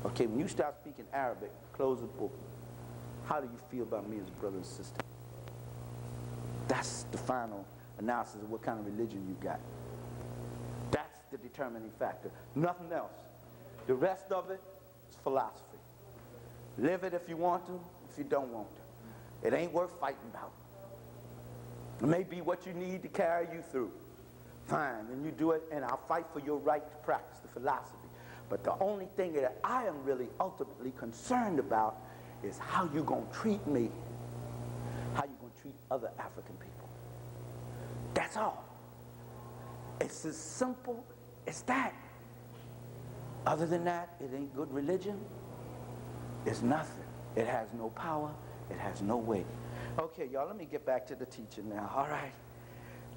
Okay, when you start speaking Arabic, close the book. How do you feel about me as a brother and sister? That's the final analysis of what kind of religion you got. That's the determining factor. Nothing else. The rest of it is philosophy. Live it if you want to, if you don't want to. It ain't worth fighting about. It may be what you need to carry you through. Fine, and you do it, and I'll fight for your right to practice the philosophy. But the only thing that I am really ultimately concerned about is how you're going to treat me, how you're going to treat other African people. That's all. It's as simple as that. Other than that, it ain't good religion. It's nothing. It has no power. It has no weight. Okay, y'all, let me get back to the teaching now. All right.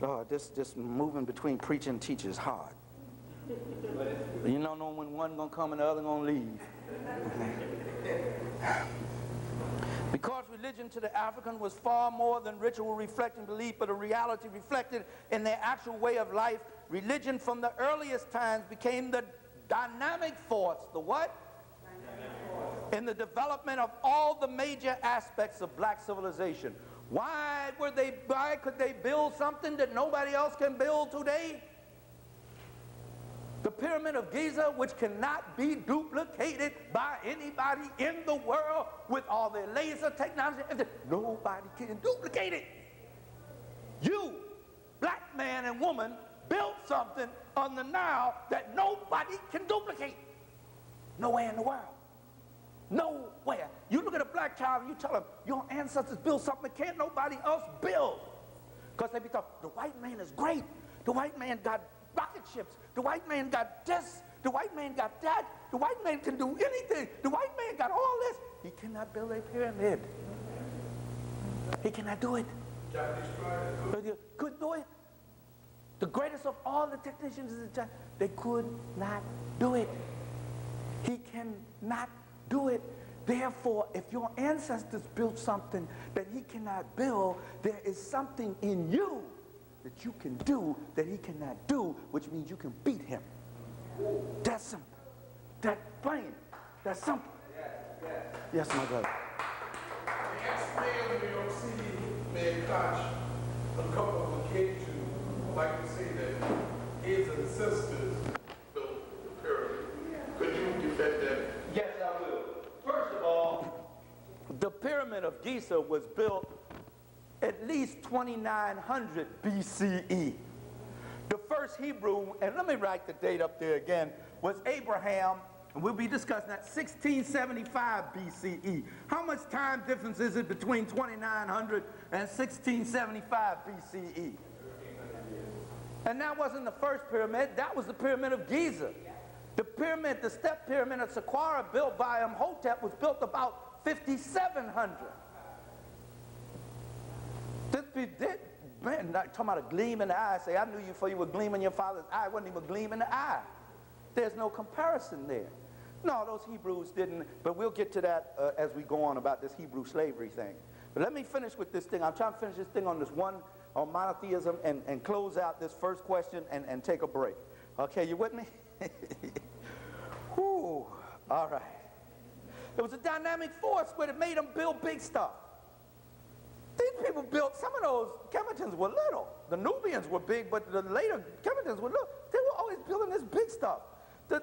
Lord, this moving between preaching and teaching is hard. You don't know when one gonna come and the other gonna leave. Because religion to the African was far more than ritual reflecting belief, but a reality reflected in their actual way of life, religion from the earliest times became the dynamic force. The what? In the development of all the major aspects of black civilization. Why could they build something that nobody else can build today? The Pyramid of Giza, which cannot be duplicated by anybody in the world with all their laser technology. Nobody can duplicate it. You, black man and woman, built something on the Nile that nobody can duplicate. Nowhere in the world. Nowhere. You look at a black child and you tell them, your ancestors built something that can't nobody else build. Because they be talking, the white man is great. The white man got rocket ships. The white man got this. The white man got that. The white man can do anything. The white man got all this. He cannot build a pyramid. He cannot do it. Couldn't do it. The greatest of all the technicians is they could not do it. He cannot do it. Therefore, if your ancestors built something that he cannot build, there is something in you that you can do that he cannot do, which means you can beat him. That's simple. That's plain. That's simple. Yes, my brother. The ex-mayor of New York City, Mayor Koch, on a couple of occasions, like to say that his ancestors built the pyramid. Could you defend that? Yes, I will. First of all, the Pyramid of Giza was built at least 2900 BCE. The first Hebrew, and let me write the date up there again, was Abraham, and we'll be discussing that, 1675 BCE. How much time difference is it between 2900 and 1675 BCE? And that wasn't the first pyramid, that was the Pyramid of Giza. The pyramid, the step pyramid of Saqqara built by Imhotep was built about 5700. Man, not talking about a gleam in the eye. Say, I knew you before you were gleaming in your father's eye. It wasn't even a gleam in the eye. There's no comparison there. No, those Hebrews didn't, but we'll get to that as we go on about this Hebrew slavery thing. But let me finish with this thing. I'm trying to finish this thing on this one, on monotheism, and close out this first question and take a break. Okay, you with me? Whew, all right. It was a dynamic force where it made them build big stuff. These people built, some of those Kemetans were little. The Nubians were big, but the later Kemetans were little. They were always building this big stuff. The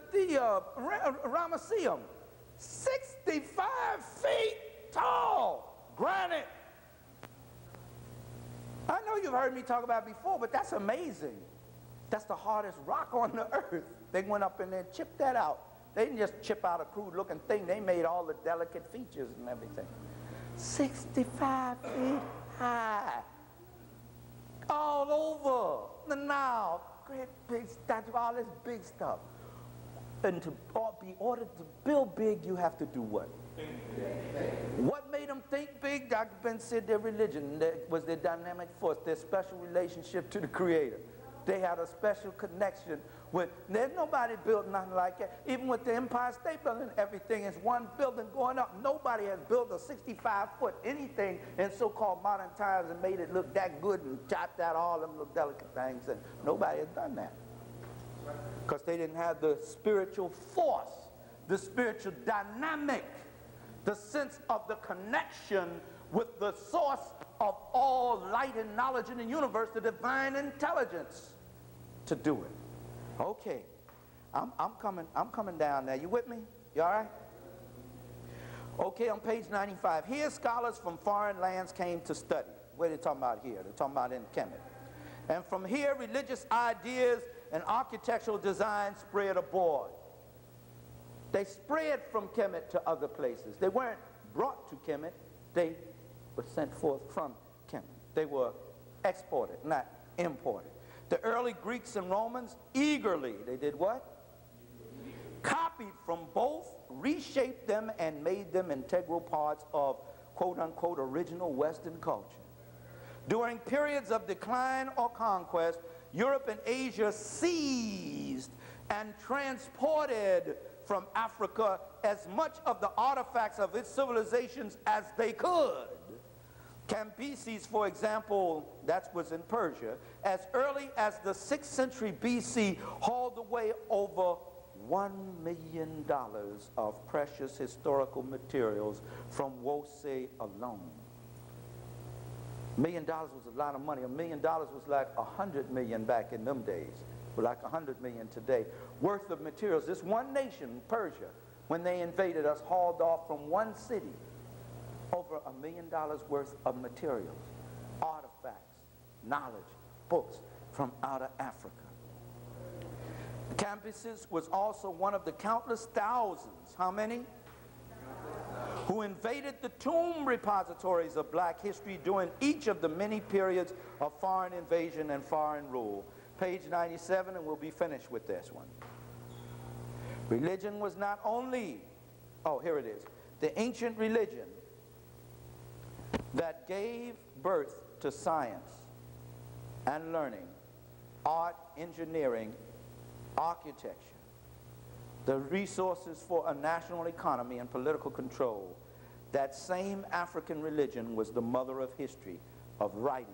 Ramesseum, 65 feet tall, granite. I know you've heard me talk about it before, but that's amazing. That's the hardest rock on the earth. They went up in there and chipped that out. They didn't just chip out a crude looking thing. They made all the delicate features and everything. 65 feet high. All over the Nile. Great big statue, all this big stuff. And to be ordered to build big, you have to do what? What made them think big? Dr. Ben said their religion. That was their dynamic force, their special relationship to the Creator. They had a special connection with, there's nobody built nothing like that. Even with the Empire State Building, everything is one building going up. Nobody has built a 65-foot anything in so-called modern times and made it look that good and chopped out all them little delicate things. And nobody has done that. Because they didn't have the spiritual force, the spiritual dynamic, the sense of the connection with the source of all light and knowledge in the universe, the divine intelligence, to do it. Okay, I'm coming down now. You with me? You all right? Okay, on page 95. Here scholars from foreign lands came to study. What are they talking about here? They're talking about in Kemet. And from here, religious ideas and architectural design spread abroad. They spread from Kemet to other places. They weren't brought to Kemet. They were sent forth from Kemet. They were exported, not imported. The early Greeks and Romans eagerly, they did what? Copied from both, reshaped them, and made them integral parts of quote-unquote original Western culture. During periods of decline or conquest, Europe and Asia seized and transported from Africa as much of the artifacts of its civilizations as they could. Cambyses, for example, that was in Persia, as early as the 6th century BC, hauled away over $1 million of precious historical materials from Wose alone. $1 million was a lot of money. $1 million was like 100 million back in them days, or like 100 million today, worth of materials. This one nation, Persia, when they invaded us, hauled off from one city over $1 million worth of materials, artifacts, knowledge, books from out of Africa. Cambyses was also one of the countless thousands, how many? Who invaded the tomb repositories of black history during each of the many periods of foreign invasion and foreign rule. Page 97, and we'll be finished with this one. Religion was not only, oh, here it is, the ancient religion that gave birth to science and learning, art, engineering, architecture, the resources for a national economy and political control. That same African religion was the mother of history, of writing,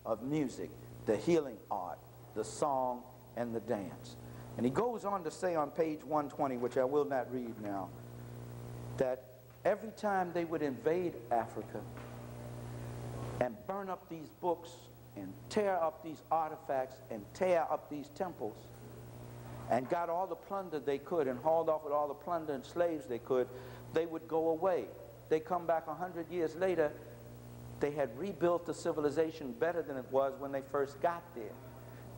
of music, the healing art, the song, and the dance. And he goes on to say on page 120, which I will not read now, that every time they would invade Africa and burn up these books and tear up these artifacts and tear up these temples and got all the plunder they could and hauled off with all the plunder and slaves they could, they would go away. They come back 100 years later, they had rebuilt the civilization better than it was when they first got there.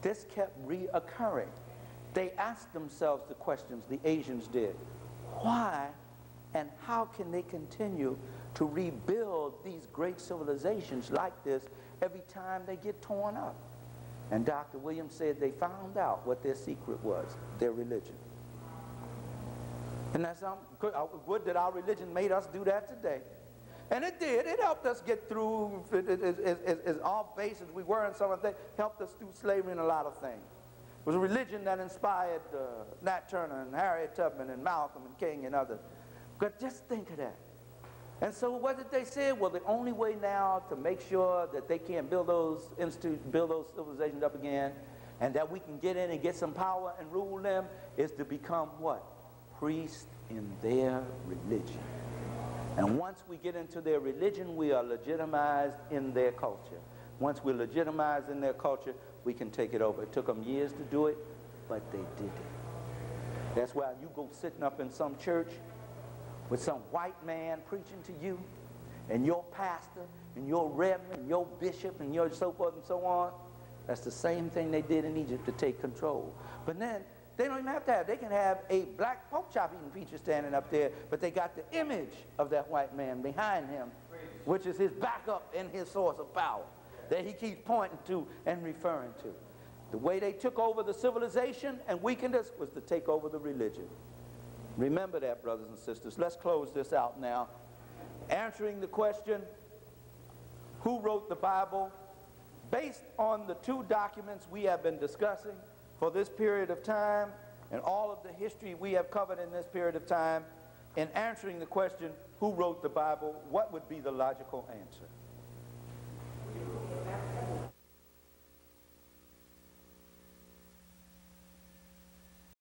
This kept reoccurring. They asked themselves the questions, the Asians did. Why and how can they continue to rebuild these great civilizations like this every time they get torn up? And Dr. Williams said they found out what their secret was, their religion. And that's good that our religion made us do that today. And it did. It helped us get through, as off base as we were in some of that, helped us through slavery and a lot of things. It was a religion that inspired Nat Turner and Harriet Tubman and Malcolm and King and others. But just think of that. And so what did they say? Well, the only way now to make sure that they can't build those institutes, build those civilizations up again, and that we can get in and get some power and rule them, is to become what? Priests in their religion. And once we get into their religion, we are legitimized in their culture. Once we're legitimized in their culture, we can take it over. It took them years to do it, but they did it. That's why you go sitting up in some church with some white man preaching to you, and your pastor, and your reverend, and your bishop, and your so forth and so on. That's the same thing they did in Egypt to take control. But then, they don't even have to have, they can have a black pork chop eating preacher standing up there, but they got the image of that white man behind him, which is his backup and his source of power that he keeps pointing to and referring to. The way they took over the civilization and weakened us was to take over the religion. Remember that, brothers and sisters. Let's close this out now. Answering the question, who wrote the Bible? Based on the two documents we have been discussing for this period of time and all of the history we have covered in this period of time, in answering the question, who wrote the Bible, what would be the logical answer?